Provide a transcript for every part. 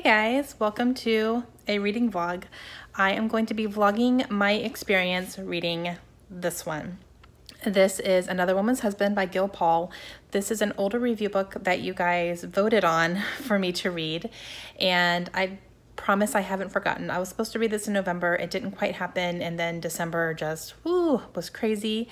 guys, welcome to a reading vlog. I am going to be vlogging my experience reading this one. This is Another Woman's Husband by Gill. This is an older review book that you guys voted on for me to read, and I promise I haven't forgotten. I was supposed to read this in November. It didn't quite happen, and then December just was crazy,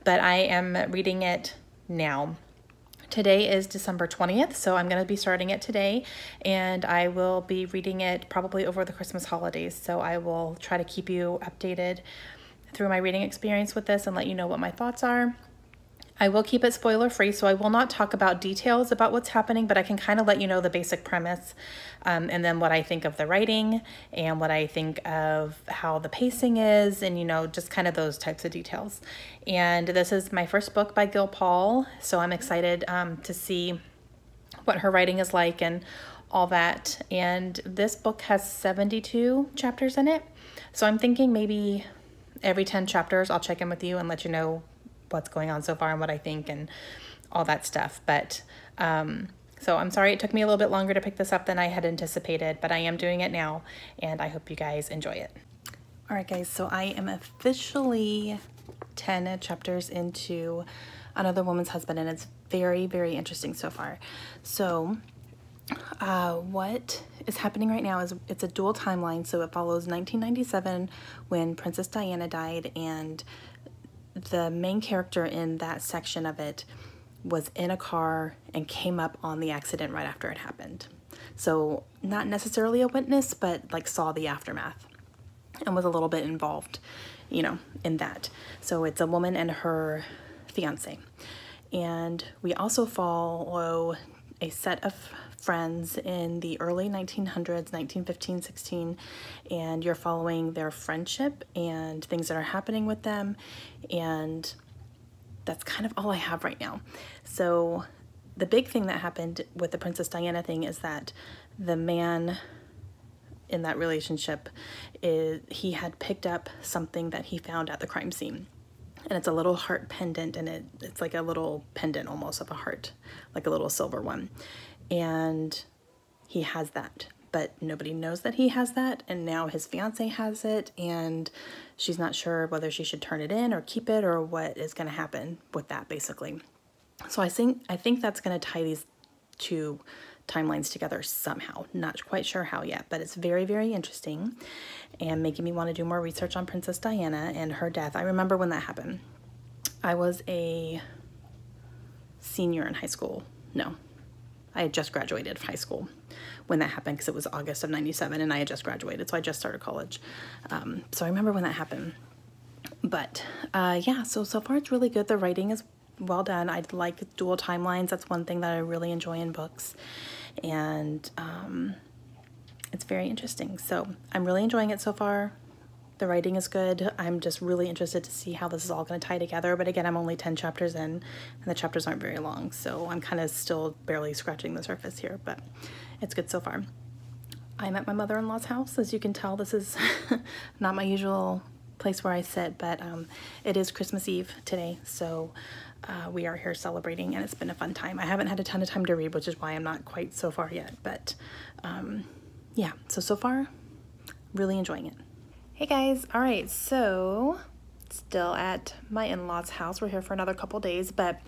but I am reading it now. Today is December 20th, so I'm going to be starting it today, and I will be reading it probably over the Christmas holidays, so I will try to keep you updated through my reading experience with this and let you know what my thoughts are. I will keep it spoiler free, so I will not talk about details about what's happening, but I can kind of let you know the basic premise, and then what I think of the writing and what I think of how the pacing is, and just kind of those types of details. And this is my first book by Gill, so I'm excited to see what her writing is like and all that. And this book has 72 chapters in it, so I'm thinking maybe every 10 chapters I'll check in with you and let you know what's going on so far and what I think and all that stuff. But so I'm sorry it took me a little bit longer to pick this up than I had anticipated, but I am doing it now, and I hope you guys enjoy it. All right, guys, so I am officially 10 chapters into Another Woman's Husband, and it's very, very interesting so far. So what is happening right now is it's a dual timeline, so it follows 1997 when Princess Diana died, and the main character in that section of it was in a car and came up on the accident right after it happened. So not necessarily a witness, but like saw the aftermath and was a little bit involved, in that. So it's a woman and her fiance. And we also follow a set of friends in the early 1900s, 1915, 16, and you're following their friendship and things that are happening with them, and that's kind of all I have right now. So the big thing that happened with the Princess Diana thing is that the man in that relationship, he had picked up something that he found at the crime scene. And it's a little heart pendant, and it's like a little pendant almost of a heart, like a little silver one. And he has that, but nobody knows that he has that, and now his fiance has it, and she's not sure whether she should turn it in or keep it or what is going to happen with that, basically. So I think that's going to tie these two timelines together somehow. Not quite sure how yet, but it's very, very interesting and making me want to do more research on Princess Diana and her death. I remember when that happened. I was a senior in high school. No, I had just graduated high school when that happened, because it was August of 97 and I had just graduated, so I just started college. So I remember when that happened. But yeah, so far it's really good. The writing is well done. I like dual timelines. That's one thing that I really enjoy in books, and it's very interesting. So I'm really enjoying it so far. The writing is good. I'm just really interested to see how this is all going to tie together. But again, I'm only 10 chapters in, and the chapters aren't very long, so I'm kind of still barely scratching the surface here, but it's good so far. I'm at my mother-in-law's house. As you can tell, this is not my usual place where I sit, but it is Christmas Eve today, so we are here celebrating, and it's been a fun time. I haven't had a ton of time to read, which is why I'm not quite so far yet, but yeah, so far, really enjoying it. Hey guys, all right, so still at my in-laws' house. We're here for another couple days, but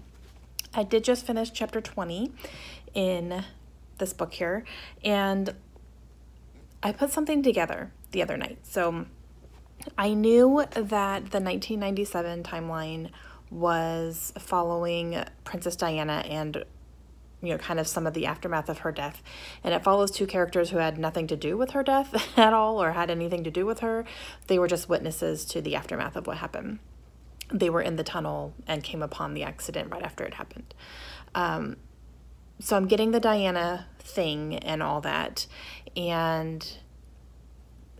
I did just finish chapter 20 in this book here, and I put something together the other night. So I knew that the 1997 timeline was following Princess Diana and kind of some of the aftermath of her death, and it follows two characters who had nothing to do with her death at all, or had anything to do with her. They were just witnesses to the aftermath of what happened. They were in the tunnel and came upon the accident right after it happened. So I'm getting the Diana thing and all that, and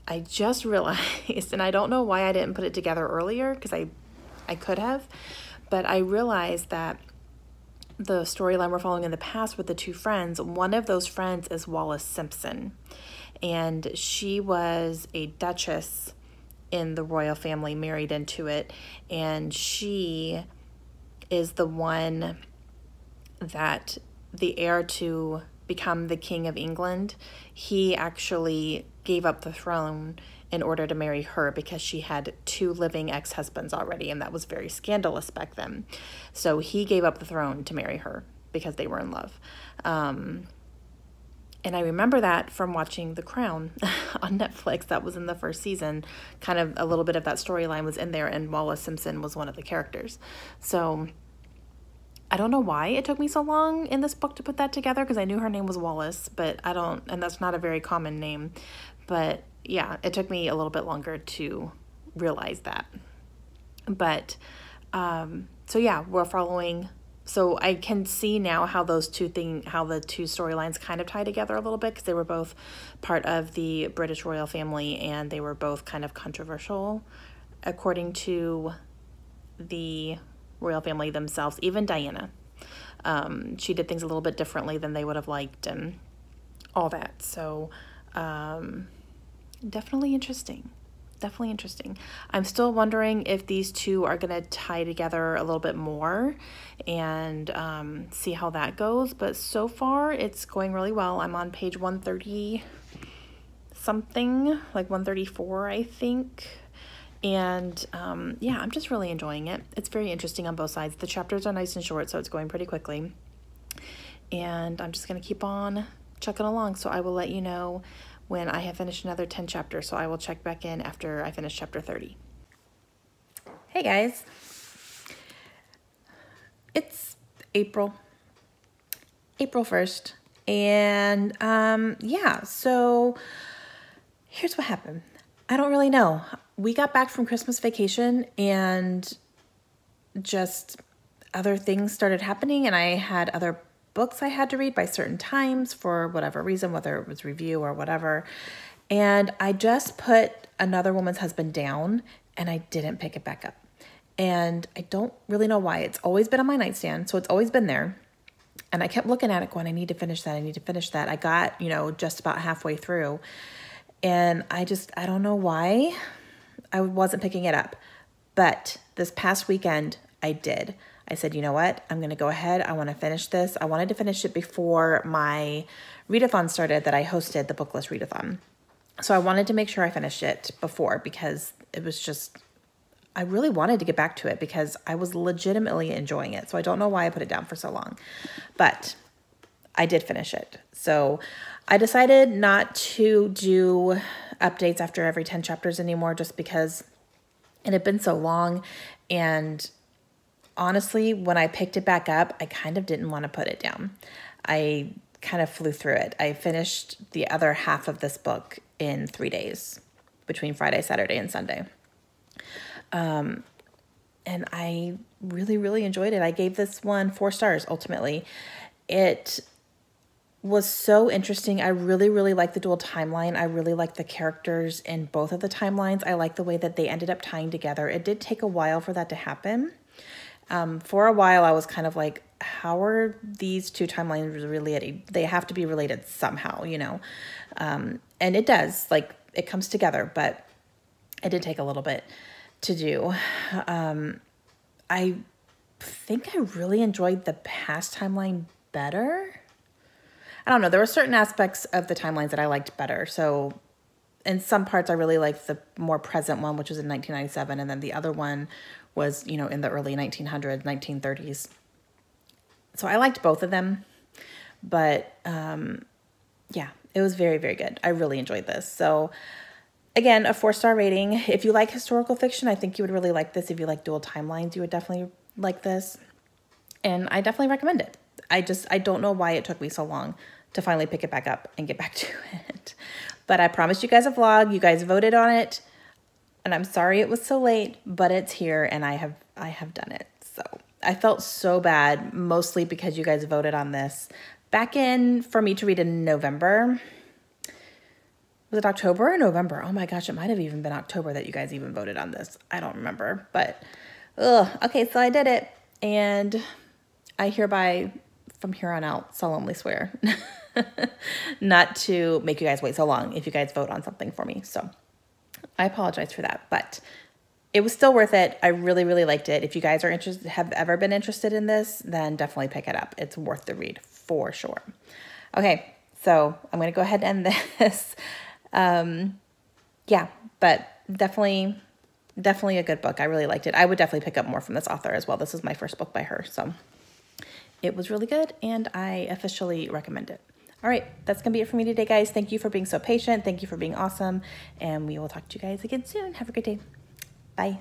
I just realized, and I don't know why I didn't put it together earlier, because I could have, but I realized that the storyline we're following in the past with the two friends, one of those friends is Wallis Simpson, and she was a duchess in the royal family, married into it, and she is the one that the heir to become the king of England, he actually gave up the throne in order to marry her because she had 2 living ex-husbands already, and that was very scandalous back then. So he gave up the throne to marry her because they were in love. And I remember that from watching The Crown on Netflix. That was in the first season. Kind of a little bit of that storyline was in there, and Wallis Simpson was one of the characters. So I don't know why it took me so long in this book to put that together, because I knew her name was Wallis, but and that's not a very common name. But yeah, it took me a little bit longer to realize that. But, so yeah, we're following. So I can see now how the two storylines kind of tie together a little bit, because they were both part of the British royal family, and they were both kind of controversial according to the royal family themselves. Even Diana, she did things a little bit differently than they would have liked, and all that. So definitely interesting. Definitely interesting. I'm still wondering if these two are going to tie together a little bit more, and see how that goes. But so far, it's going really well. I'm on page 130 something, like 134, I think. And yeah, I'm just really enjoying it. It's very interesting on both sides. The chapters are nice and short, so it's going pretty quickly. And I'm just going to keep on chugging along. So I will let you know when I have finished another 10 chapters. So I will check back in after I finish chapter 30. Hey guys. It's April 1st. And yeah, so here's what happened. I don't really know. We got back from Christmas vacation, and just other things started happening, and I had other books I had to read by certain times for whatever reason, whether it was review or whatever. And I just put Another Woman's Husband down, and I didn't pick it back up. And I don't really know why. It's always been on my nightstand, so it's always been there. And I kept looking at it going, I need to finish that. I need to finish that. I got, just about halfway through. And I don't know why I wasn't picking it up. But this past weekend, I did. I said, you know what? I'm going to go ahead. I want to finish this. I wanted to finish it before my readathon started that I hosted, the Booklist readathon. So I wanted to make sure I finished it before, because it was just, I really wanted to get back to it because I was legitimately enjoying it. So I don't know why I put it down for so long, but I did finish it. So I decided not to do updates after every 10 chapters anymore, just because it had been so long. And honestly, when I picked it back up, I kind of didn't want to put it down. I kind of flew through it. I finished the other half of this book in 3 days, between Friday, Saturday, and Sunday. And I really, really enjoyed it. I gave this one 4 stars, ultimately. It was so interesting. I really, really like the dual timeline. I really like the characters in both of the timelines. I like the way that they ended up tying together. It did take a while for that to happen. For a while, I was kind of like, how are these two timelines related? They have to be related somehow, and it does, like, it comes together, but it did take a little bit to do. I think I really enjoyed the past timeline better. I don't know. There were certain aspects of the timelines that I liked better. So in some parts, I really liked the more present one, which was in 1997. And then the other one was, in the early 1900s, 1930s. So I liked both of them. But yeah, it was very, very good. I really enjoyed this. So again, a 4-star rating. If you like historical fiction, I think you would really like this. If you like dual timelines, you would definitely like this. And I definitely recommend it. I don't know why it took me so long to finally pick it back up and get back to it. But I promised you guys a vlog. You guys voted on it. And I'm sorry it was so late, but it's here and I have done it. So I felt so bad, mostly because you guys voted on this back in for me to read in November. Was it October or November? Oh my gosh, it might have even been October that you guys even voted on this. I don't remember, but okay, so I did it. And I hereby, from here on out, solemnly swear not to make you guys wait so long if you guys vote on something for me. So I apologize for that, but it was still worth it. I really, really liked it. If you guys are interested, have ever been interested in this, then definitely pick it up. It's worth the read for sure. Okay, so I'm going to go ahead and end this. Yeah, but definitely a good book. I really liked it. I would definitely pick up more from this author as well. This is my first book by her, so it was really good, and I officially recommend it. All right, that's going to be it for me today, guys. Thank you for being so patient. Thank you for being awesome, and we will talk to you guys again soon. Have a great day. Bye.